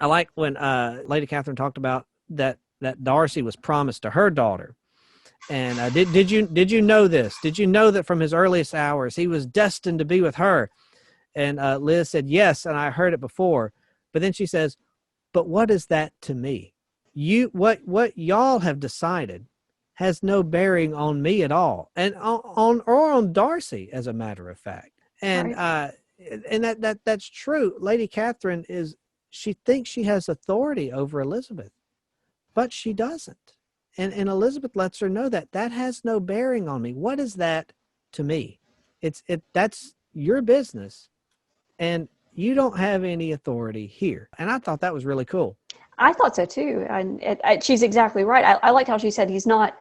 I like when Lady Catherine talked about that Darcy was promised to her daughter. And did you know this? Did you know that from his earliest hours he was destined to be with her? And Liz said, yes, and I heard it before. But then she says, but what is that to me? What y'all have decided has no bearing on me at all, and on Darcy, as a matter of fact. And Right. and that's true. Lady Catherine she thinks she has authority over Elizabeth, but she doesn't. And Elizabeth lets her know that has no bearing on me. What is that to me? That's your business, and you don't have any authority here. And I thought that was really cool. I thought so too, and she's exactly right. I liked how she said he's not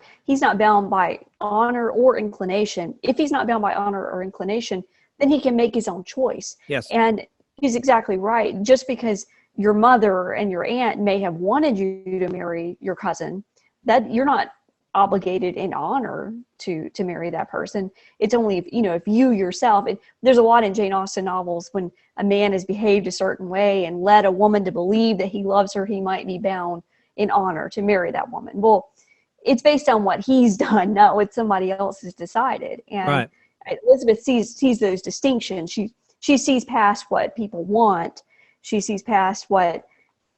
bound by honor or inclination. If he's not bound by honor or inclination, then he can make his own choice. Yes. And he's exactly right. Just because your mother and your aunt may have wanted you to marry your cousin, that you're not obligated in honor to marry that person. It's only if you yourself. There's a lot in Jane Austen novels when a man has behaved a certain way and led a woman to believe that he loves her, he might be bound in honor to marry that woman. Well, it's based on what he's done, not what somebody else has decided. And Right. Elizabeth sees those distinctions. She sees past what people want. She sees past what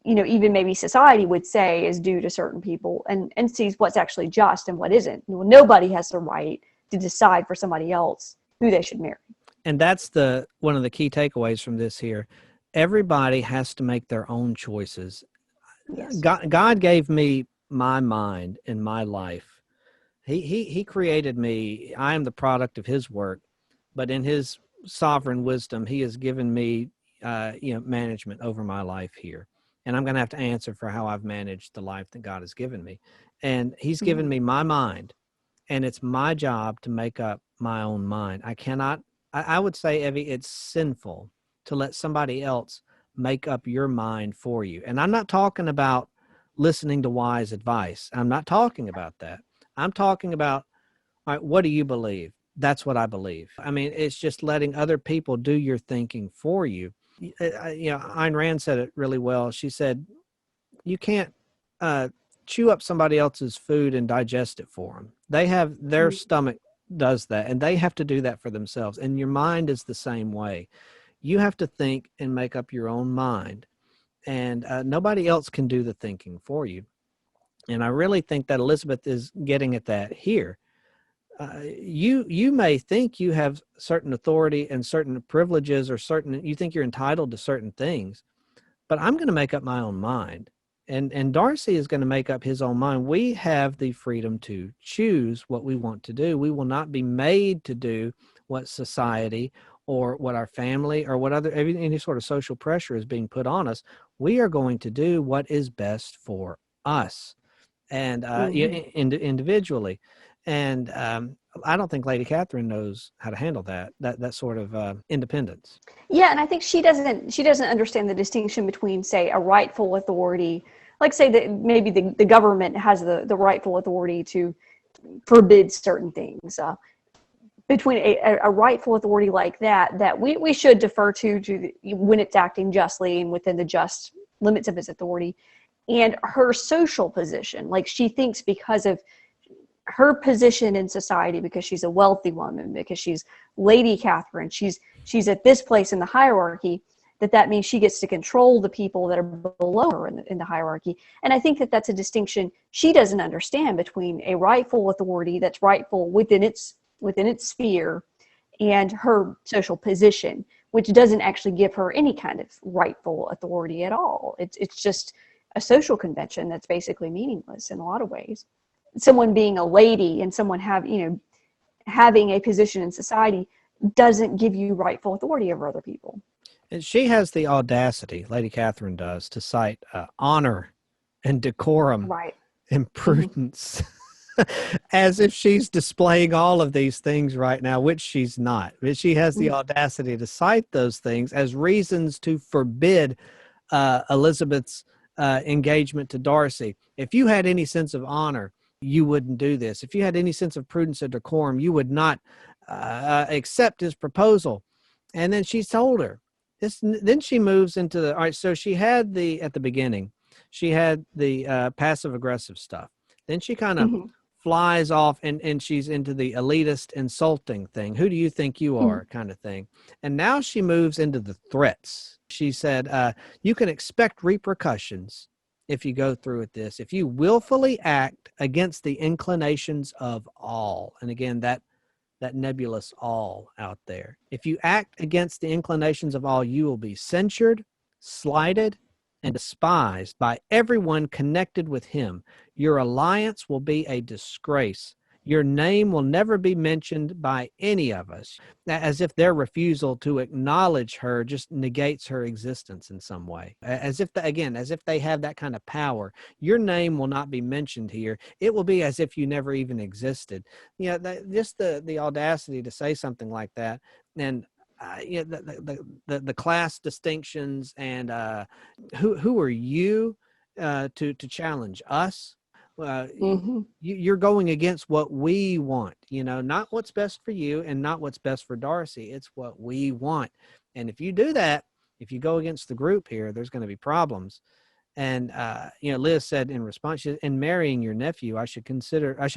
even maybe society would say is due to certain people, and sees what's actually just and what isn't. Nobody has the right to decide for somebody else who they should marry. And that's one of the key takeaways from this here. Everybody has to make their own choices. Yes. God gave me my mind and my life. He created me. I am the product of his work, but in his sovereign wisdom, he has given me, management over my life here. And I'm going to have to answer for how I've managed the life that God has given me. And he's given me my mind, and it's my job to make up my own mind. I would say, Evie, it's sinful to let somebody else make up your mind for you. And I'm not talking about listening to wise advice. I'm not talking about that. I'm talking about, all right, what do you believe? That's what I believe. I mean, it's just letting other people do your thinking for you. Ayn Rand said it really well. She said, you can't chew up somebody else's food and digest it for them. Their stomach does that, and they have to do that for themselves. And your mind is the same way. You have to think and make up your own mind, and nobody else can do the thinking for you. And I really think that Elizabeth is getting at that here. You may think you have certain authority and certain privileges, or you think you're entitled to certain things, but I'm going to make up my own mind. And Darcy is going to make up his own mind. We have the freedom to choose what we want to do. We will not be made to do what society or what our family or what any sort of social pressure is being put on us. We are going to do what is best for us, and individually. And I don't think Lady Catherine knows how to handle that sort of independence. Yeah, and I think she doesn't understand the distinction between, say, a rightful authority, like say that maybe the government has the rightful authority to forbid certain things. Between a rightful authority like that we should defer to when it's acting justly and within the just limits of its authority, and her social position, like she thinks because of her position in society, because she's a wealthy woman, because she's Lady Catherine, she's at this place in the hierarchy, that means she gets to control the people that are below her in the hierarchy. And I think that's a distinction she doesn't understand between a rightful authority that's rightful within its sphere and her social position, which doesn't actually give her any kind of rightful authority at all. It's just a social convention that's basically meaningless in a lot of ways. Someone being a lady and someone having a position in society doesn't give you rightful authority over other people. And she has the audacity, Lady Catherine does, to cite honor and decorum Right. and prudence as if she's displaying all of these things right now, which she's not. But she has the audacity to cite those things as reasons to forbid Elizabeth's engagement to Darcy. If you had any sense of honor, you wouldn't do this. If you had any sense of prudence or decorum, you would not accept his proposal. And then she's told her, Then she moves into the, all right, so she had at the beginning, she had the passive aggressive stuff. Then she kind of Mm-hmm. flies off and she's into the elitist insulting thing. Who do you think you Mm-hmm. are kind of thing. And now she moves into the threats. She said, you can expect repercussions if you go through with this, if you willfully act against the inclinations of all. And again, that nebulous all out there. If you act against the inclinations of all, you will be censured, slighted, and despised by everyone connected with him. Your alliance will be a disgrace. Your name will never be mentioned by any of us, as if their refusal to acknowledge her just negates her existence in some way. As if, as if they have that kind of power. Your name will not be mentioned here. It will be as if you never even existed. Just the audacity to say something like that. And the class distinctions and who are you to challenge us? Mm-hmm. You're going against what we want, not what's best for you and not what's best for Darcy. It's what we want. And if you do that, if you go against the group here, there's going to be problems. And, Liz said in response, in marrying your nephew, I should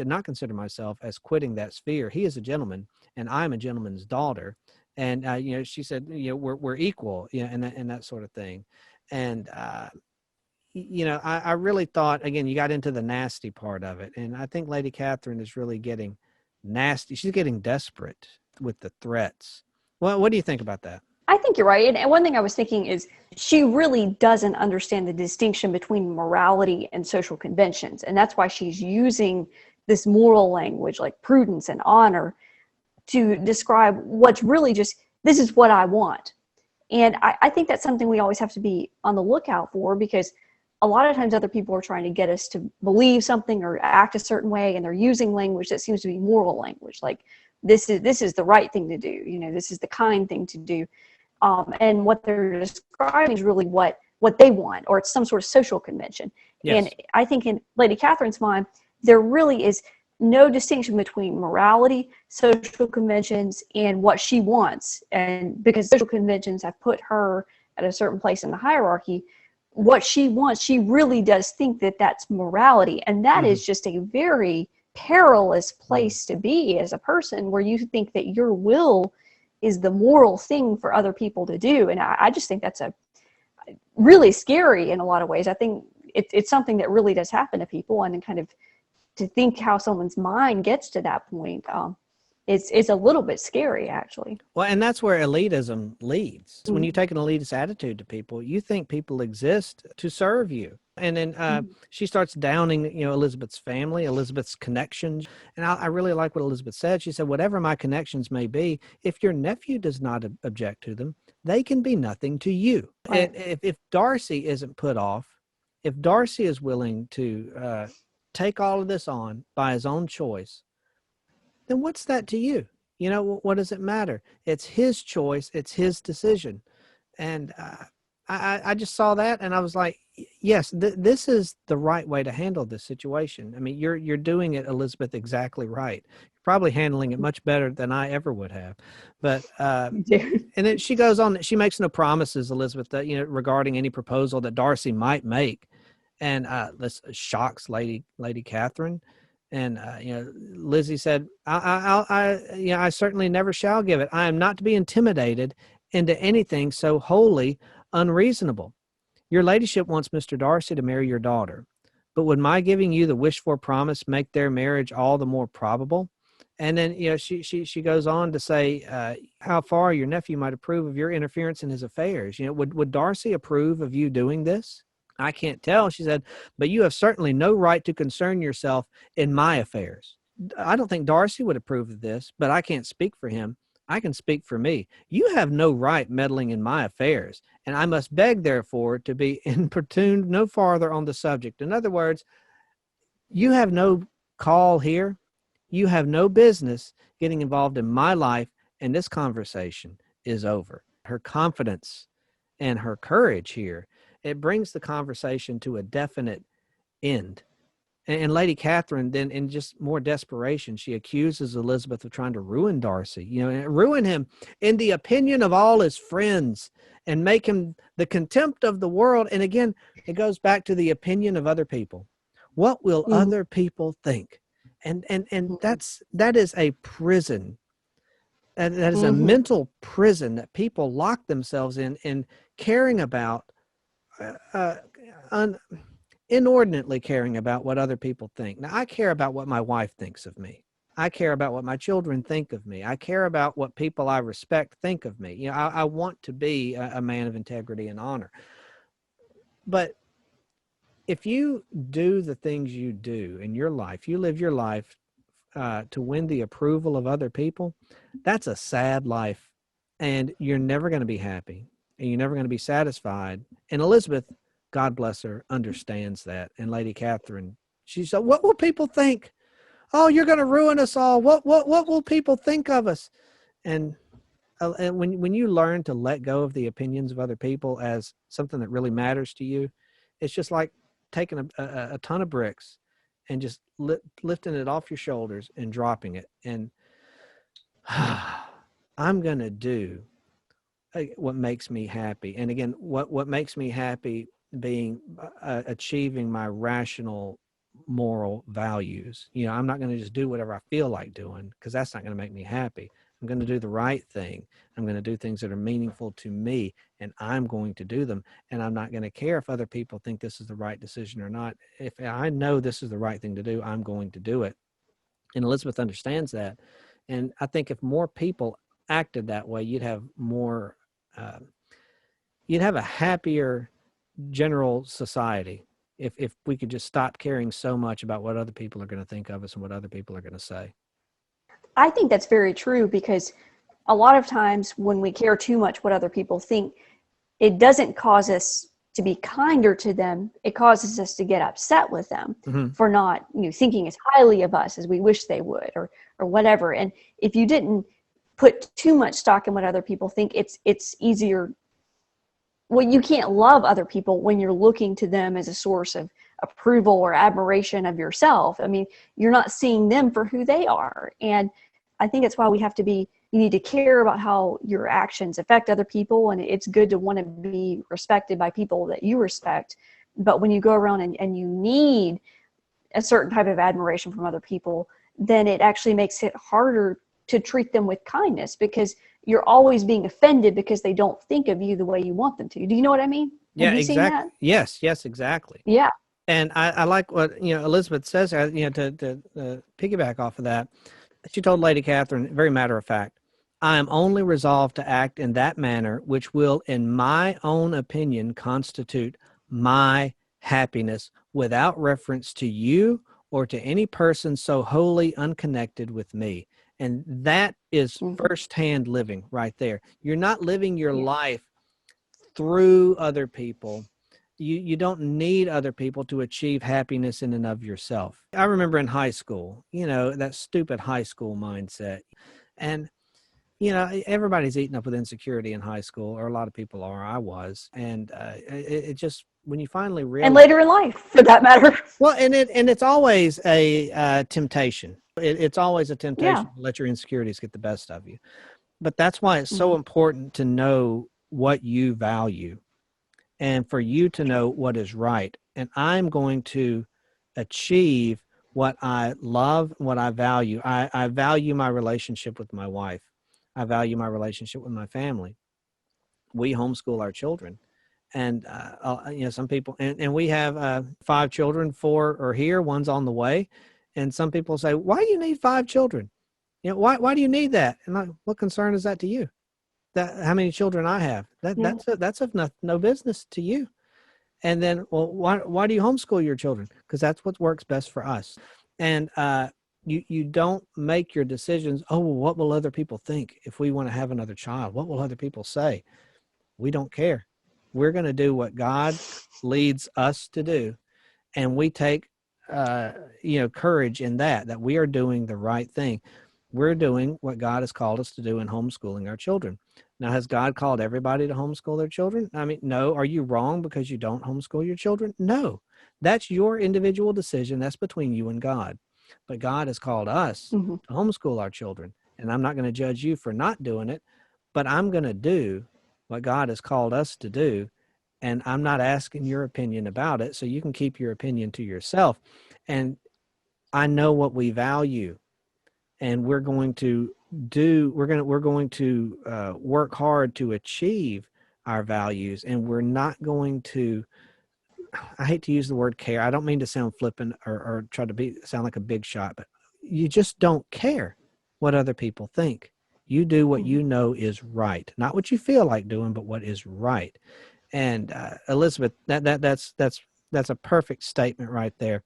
not consider myself as quitting that sphere. He is a gentleman and I'm a gentleman's daughter. And, she said, we're equal, and that sort of thing. And, I really thought, again, you got into the nasty part of it. And I think Lady Catherine is really getting nasty. She's getting desperate with the threats. Well, what do you think about that? I think you're right. And one thing I was thinking is she really doesn't understand the distinction between morality and social conventions. And that's why she's using this moral language like prudence and honor to describe what's really just, this is what I want. And I think that's something we always have to be on the lookout for, because a lot of times other people are trying to get us to believe something or act a certain way, and they're using language that seems to be moral language, like this is the right thing to do, this is the kind thing to do. And what they're describing is really what they want, or it's some sort of social convention. Yes. And I think in Lady Catherine's mind, there really is no distinction between morality, social conventions, and what she wants. And because social conventions have put her at a certain place in the hierarchy, what she wants, she really does think that that's morality. And that Mm-hmm. is just a very perilous place to be as a person, where you think that your will is the moral thing for other people to do. And I just think that's a really scary in a lot of ways. I think it's something that really does happen to people, and then kind of to think how someone's mind gets to that point, it's a little bit scary, actually. Well, and that's where elitism leads. Mm-hmm. When you take an elitist attitude to people, you think people exist to serve you. And then she starts downing, Elizabeth's family, Elizabeth's connections. And I really like what Elizabeth said. She said, whatever my connections may be, if your nephew does not object to them, they can be nothing to you. Right. If Darcy isn't put off, if Darcy is willing to take all of this on by his own choice, then what's that to you? What does it matter? It's his choice. It's his decision. And I just saw that and I was like, yes, this is the right way to handle this situation. I mean, you're doing it, Elizabeth, exactly right. You're probably handling it much better than I ever would have. But and then she goes on, she makes no promises, Elizabeth, that, regarding any proposal that Darcy might make. And this shocks Lady Catherine. And Lizzie said, I certainly never shall give it. I am not to be intimidated into anything so wholly unreasonable. Your ladyship wants Mr. Darcy to marry your daughter, but would my giving you the wished for promise make their marriage all the more probable? And then, she goes on to say how far your nephew might approve of your interference in his affairs. Would Darcy approve of you doing this? I can't tell, she said, but you have certainly no right to concern yourself in my affairs. I don't think Darcy would approve of this, but I can't speak for him. I can speak for me. You have no right meddling in my affairs, and I must beg, therefore, to be importuned no farther on the subject. In other words, you have no call here. You have no business getting involved in my life, and this conversation is over. Her confidence and her courage here, it brings the conversation to a definite end. And Lady Catherine, then in just more desperation, she accuses Elizabeth of trying to ruin Darcy, and ruin him in the opinion of all his friends and make him the contempt of the world. And again, it goes back to the opinion of other people. What will Mhm. other people think? And Mhm. that is a prison. That is a Mhm. mental prison that people lock themselves in caring about, uh, un, inordinately caring about what other people think. Now, I care about what my wife thinks of me. I care about what my children think of me. I care about what people I respect think of me. You know, I want to be a man of integrity and honor. But if you do the things you do in your life, you live your life to win the approval of other people, that's a sad life. And you're never going to be happy and you're never going to be satisfied. And Elizabeth, God bless her, understands that. And Lady Catherine, she said, what will people think? Oh, you're going to ruin us all. What will people think of us? And when you learn to let go of the opinions of other people as something that really matters to you, it's just like taking a ton of bricks and just lifting it off your shoulders and dropping it. And I'm going to do what makes me happy. And again, what makes me happy being achieving my rational moral values. You know, I'm not going to just do whatever I feel like doing because that's not going to make me happy. I'm going to do the right thing. I'm going to do things that are meaningful to me, and I'm going to do them. And I'm not going to care if other people think this is the right decision or not. If I know this is the right thing to do, I'm going to do it. And Elizabeth understands that. And I think if more people acted that way, you'd have more, uh, you'd have a happier general society if we could just stop caring so much about what other people are going to think of us and what other people are going to say. I think that's very true because a lot of times when we care too much what other people think, it doesn't cause us to be kinder to them. It causes us to get upset with them Mm-hmm. for not, thinking as highly of us as we wish they would, or whatever. And if you didn't put too much stock in what other people think, it's easier. Well, you can't love other people when you're looking to them as a source of approval or admiration of yourself. I mean, you're not seeing them for who they are. And I think that's why you need to care about how your actions affect other people. And it's good to want to be respected by people that you respect. But when you go around and you need a certain type of admiration from other people, then it actually makes it harder to treat them with kindness because you're always being offended because they don't think of you the way you want them to. Do you know what I mean? Have Yeah, you seen exactly. that? Yes, exactly. Yeah. And I like what Elizabeth says. To piggyback off of that, she told Lady Catherine, very matter of fact, I am only resolved to act in that manner which will, in my own opinion, constitute my happiness without reference to you or to any person so wholly unconnected with me. And that is Mm-hmm. firsthand living right there. You're not living your Yeah. life through other people. You don't need other people to achieve happiness in and of yourself. I remember in high school, that stupid high school mindset. And, everybody's eaten up with insecurity in high school, or a lot of people are. I was. And it just, when you finally And realize, later in life, for that matter. well, and it's always a temptation. It's always a Yeah. temptation to let your insecurities get the best of you. But that's why it's Mm-hmm. so important to know what you value and for you to know what is right. And I'm going to achieve what I love, what I value. I value my relationship with my wife. I value my relationship with my family. We homeschool our children. And, some people, and we have 5 children, 4 are here, one's on the way. And some people say, why do you need 5 children? Why do you need that? And what concern is that to you? That how many children I have? Yeah. That's of no business to you. And then, well, why do you homeschool your children? Because that's what works best for us. And you don't make your decisions. Oh, well, what will other people think if we want to have another child? What will other people say? We don't care. We're going to do what God leads us to do, and we take courage in that we are doing the right thing. We're doing what God has called us to do in homeschooling our children. Now, has God called everybody to homeschool their children? I mean, no. Are you wrong because you don't homeschool your children? No. That's your individual decision. That's between you and God. But God has called us Mm-hmm. to homeschool our children. And I'm not going to judge you for not doing it, but I'm going to do what God has called us to do. And I'm not asking your opinion about it. So you can keep your opinion to yourself. And I know what we value, and we're going to work hard to achieve our values. And we're not going to, I hate to use the word care. I don't mean to sound flippant or try to sound like a big shot, but you just don't care what other people think. You do what you know is right, not what you feel like doing, but what is right. And Elizabeth, that's a perfect statement right there.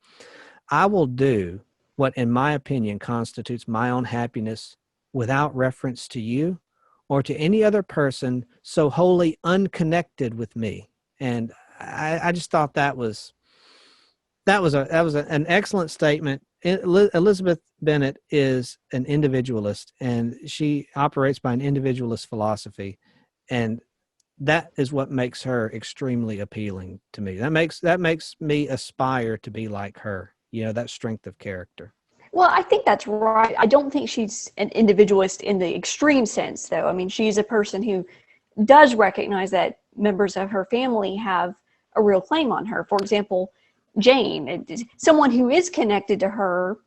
I will do what, in my opinion, constitutes my own happiness without reference to you or to any other person so wholly unconnected with me. And I just thought an excellent statement. Elizabeth Bennet is an individualist, and she operates by an individualist philosophy, and that is what makes her extremely appealing to me. That makes me aspire to be like her. That strength of character. Well, I think that's right. I don't think she's an individualist in the extreme sense, though. I mean, she's a person who does recognize that members of her family have a real claim on her. For example, Jane, someone who is connected to her,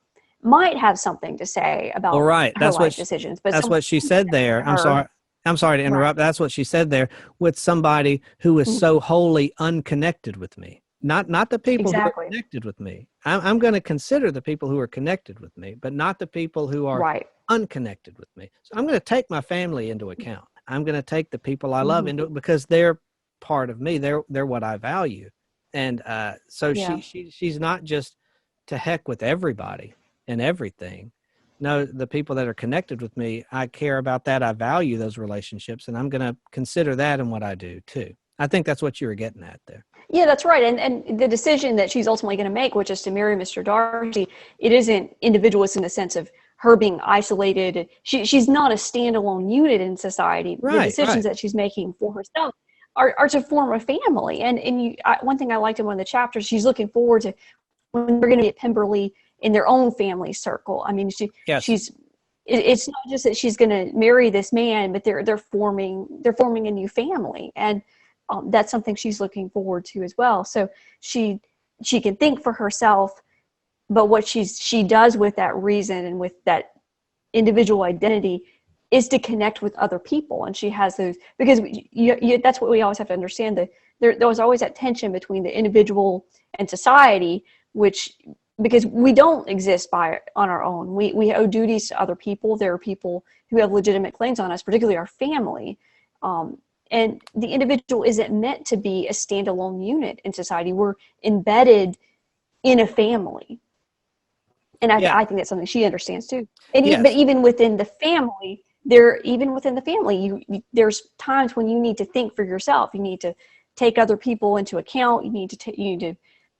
might have something to say Well, about right. her life decisions. But That's what she said there. I'm sorry to interrupt. Right. That's what she said there, with somebody who is so wholly unconnected with me. Not the people who are Exactly. connected with me. I'm going to consider the people who are connected with me, but not the people who are Right. unconnected with me. So I'm going to take my family into account. I'm going to take the people I love Mm-hmm. into it, because they're part of me. They're what I value. And so Yeah. she's not just to heck with everybody and everything. No, the people that are connected with me, I care about that. I value those relationships, and I'm going to consider that in what I do too. I think that's what you were getting at there. Yeah, that's right. And the decision that she's ultimately going to make, which is to marry Mr. Darcy, it isn't individualist in the sense of her being isolated. She's not a standalone unit in society. The Right, decisions right. that she's making for herself are to form a family. One thing I liked in one of the chapters, she's looking forward to when they're going to be at Pemberley in their own family circle. I mean, Yes. it's not just that she's going to marry this man, but they're forming a new family, and that's something she's looking forward to as well. So she can think for herself, but what she does with that reason and with that individual identity is to connect with other people. And she has those, because that's what we always have to understand, that there was always that tension between the individual and society, which, because we don't exist on our own. We owe duties to other people. There are people who have legitimate claims on us, particularly our family. And the individual isn't meant to be a standalone unit in society. We're embedded in a family. And Yeah. I think that's something she understands too. But Yes. even within the family, there's times when you need to think for yourself. You need to take other people into account. You need to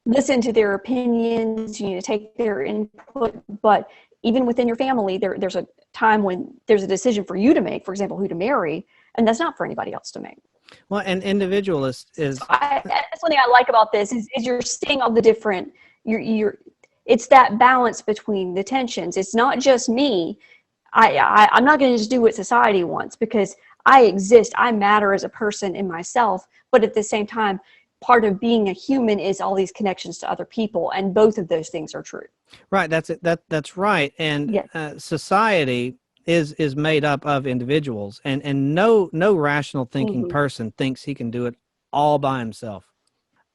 listen to their opinions. You need to take their input. But even within your family, there's a time when there's a decision for you to make, for example, who to marry, and that's not for anybody else to make. Well, an individualist is. That's one thing I like about this is you're seeing all the different, it's that balance between the tensions. It's not just me. I'm not going to just do what society wants, because I exist. I matter as a person in myself. But at the same time, part of being a human is all these connections to other people. And both of those things are true. Right. That's it. That's right. And Yeah. society is made up of individuals, and no rational thinking Mm-hmm. person thinks he can do it all by himself.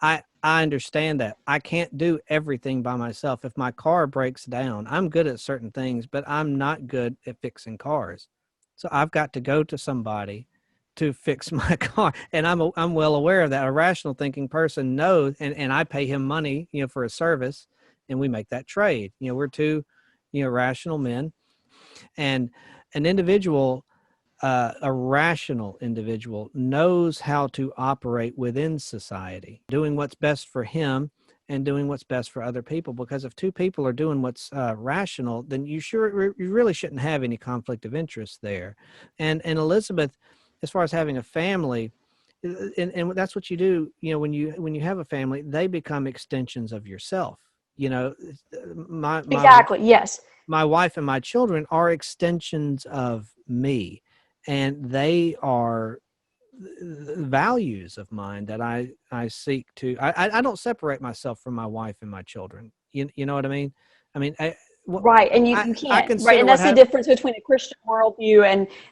I understand that. I can't do everything by myself. If my car breaks down, I'm good at certain things, but I'm not good at fixing cars. So I've got to go to somebody to fix my car. And I'm well aware of that. A rational thinking person knows, and I pay him money, for a service, and we make that trade. We're two, rational men. And an individual, a rational individual, knows how to operate within society, doing what's best for him and doing what's best for other people. Because if two people are doing what's rational, then you really shouldn't have any conflict of interest there. And Elizabeth, as far as having a family, and that's what you do. When you have a family, they become extensions of yourself. My Exactly. Yes. my wife and my children are extensions of me, and they are values of mine that I seek to. I don't separate myself from my wife and my children. You know what I mean? I mean, Right, and you I can't, right, consider and what that's the happened. difference between a Christian worldview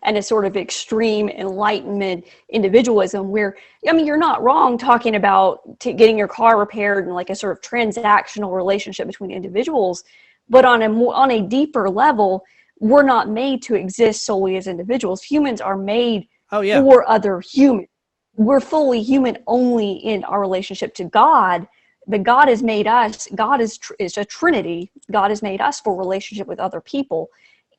and a sort of extreme enlightenment individualism. Where, I mean, you're not wrong talking about getting your car repaired and like a sort of transactional relationship between individuals, but on a deeper level, we're not made to exist solely as individuals. Humans are made Oh yeah. for other humans. We're fully human only in our relationship to God, but God has made us. God is a Trinity. God has made us for relationship with other people,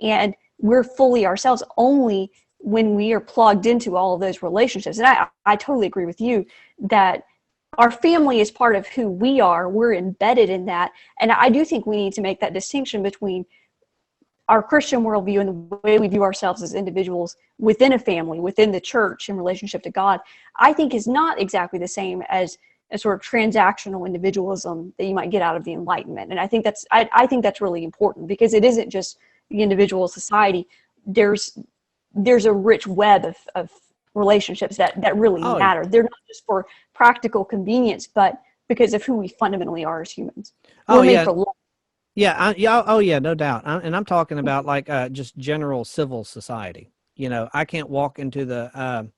and we're fully ourselves only when we are plugged into all of those relationships. And I totally agree with you that our family is part of who we are. We're embedded in that, and I do think we need to make that distinction between our Christian worldview and the way we view ourselves as individuals within a family, within the church in relationship to God. I think is not exactly the same as a sort of transactional individualism that you might get out of the Enlightenment. And I think that's really important, because it isn't just the individual society. There's a rich web of relationships that really Oh matter. They're not just for practical convenience, but because of who we fundamentally are as humans. oh We're made yeah. for love. Yeah, yeah, oh yeah, no doubt. And I'm talking about like just general civil society. You know, I can't walk into the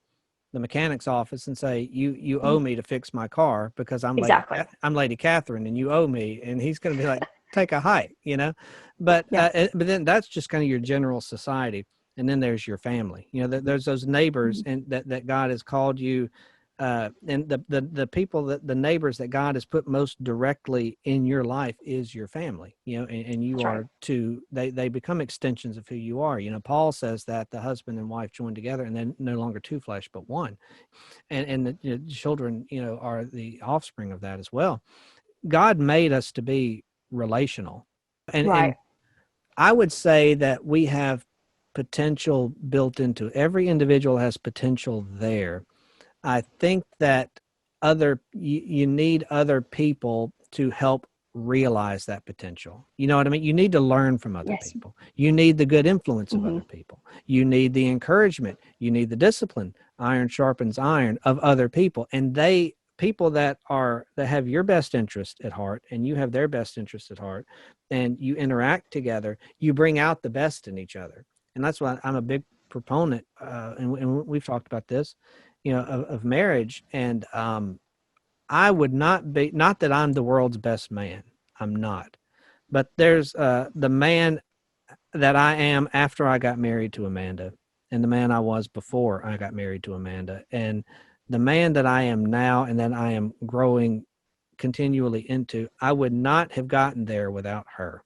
mechanic's office and say, you owe me to fix my car because Exactly. I'm Lady Catherine and you owe me, and he's going to be like, take a hike, you know. But Yeah. but then that's just kind of your general society, and then there's your family. You know, there's those neighbors, and that God has called you. And the people, that the neighbors that God has put most directly in your life is your family, you know, and you That's right. are to, they become extensions of who you are. You know, Paul says that the husband and wife join together and then no longer two flesh, but one. And the, you know, children, you know, are the offspring of that as well. God made us to be relational. And Right. I would say that we have potential built into every individual, has potential there. I think that you need other people to help realize that potential. You know what I mean? You need to learn from other Yes. people. You need the good influence of Hmm. other people. You need the encouragement. You need the discipline. Iron sharpens iron of other people. And people that have your best interest at heart, and you have their best interest at heart, and you interact together, you bring out the best in each other. And that's why I'm a big proponent, and we've talked about this, you know, of marriage. And I would not be, not that I'm the world's best man, I'm not, but there's the man that I am after I got married to Amanda, and the man I was before I got married to Amanda, and the man that I am now and that I am growing continually into. I would not have gotten there without her.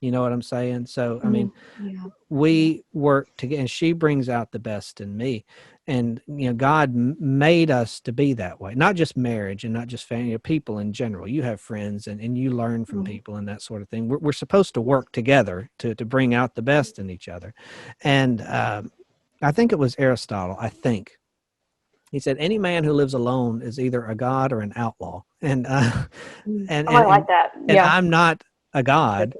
You know what I'm saying? So I mean, Yeah. Yeah. we work together, and she brings out the best in me. And you know, God made us to be that way, not just marriage and not just family, you know, people in general. You have friends, and you learn from Mhm. people and that sort of thing. We're supposed to Yes. work together to bring out the best in each other. And I think it was Aristotle, I think he said, any man who lives alone is either a god or an outlaw. And and Oh, I and like and, that. and Yeah. I'm not a Good. god.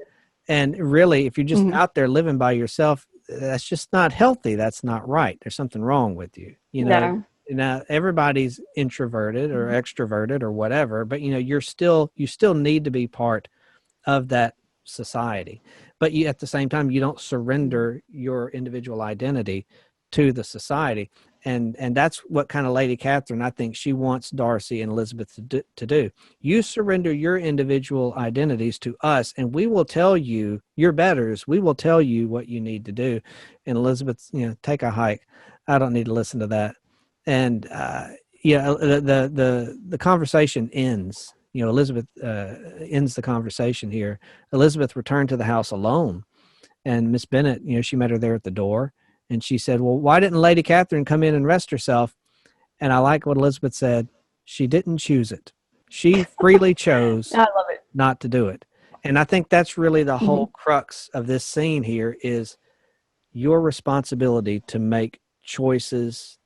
And really, if you're just Mhm. out there living by yourself, that's just not healthy. That's not right. There's something wrong with you. You know, No. now everybody's introverted or Mhm. extroverted or whatever, but you know, you still need to be part of that society. But you, at the same time, you don't surrender your individual identity to the society. And that's what kind of Lady Catherine, I think she wants Darcy and Elizabeth to do. You surrender your individual identities to us, and we will tell you, your betters, we will tell you what you need to do. And Elizabeth, you know, take a hike. I don't need to listen to that. And yeah, the conversation ends. You know, Elizabeth ends the conversation here. Elizabeth returned to the house alone, and Miss Bennet, you know, she met her there at the door, and she said, "Well, why didn't Lady Catherine come in and rest herself?" And I like what Elizabeth said. She didn't choose it. She freely chose I love it. not to do it. And I think that's really the whole Mhm. crux of this scene here is your responsibility to make choices,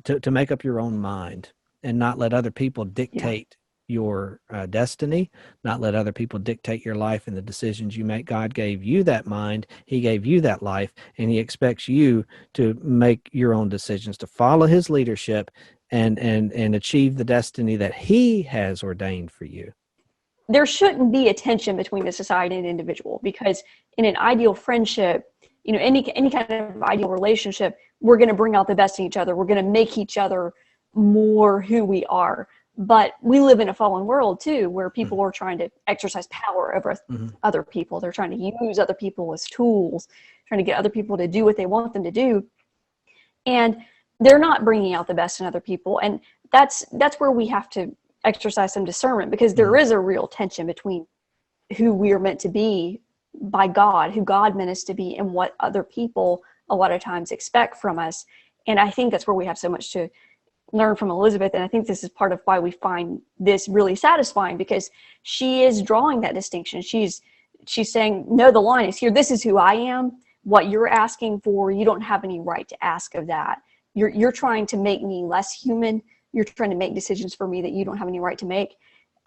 to make up your own mind and not let other people Yeah. dictate your destiny, not let other people dictate your life and the decisions you make. God gave you that mind. He gave you that life, and he expects you to make your own decisions, to follow his leadership and achieve the destiny that he has ordained for you. There shouldn't be a tension between the society and individual, because in an ideal friendship, any kind of ideal relationship, we're going to bring out the best in each other. We're going to make each other more who we are. But we live in a fallen world too, where people are trying to exercise power over other people. They're trying to use other people as tools, trying to get other people to do what they want them to do. And they're not bringing out the best in other people. And that's where we have to exercise some discernment, because there is a real tension between who we are meant to be by God, who God meant us to be, and what other people a lot of times expect from us. And I think that's where we have so much to learn from Elizabeth. And I think this is part of why we find this really satisfying, because she is drawing that distinction. She's saying, no, the line is here. This is who I am. What you're asking for, you don't have any right to ask of that. You're trying to make me less human. You're trying to make decisions for me that you don't have any right to make.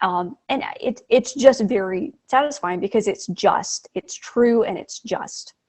And it's just very satisfying, because it's true and it's just.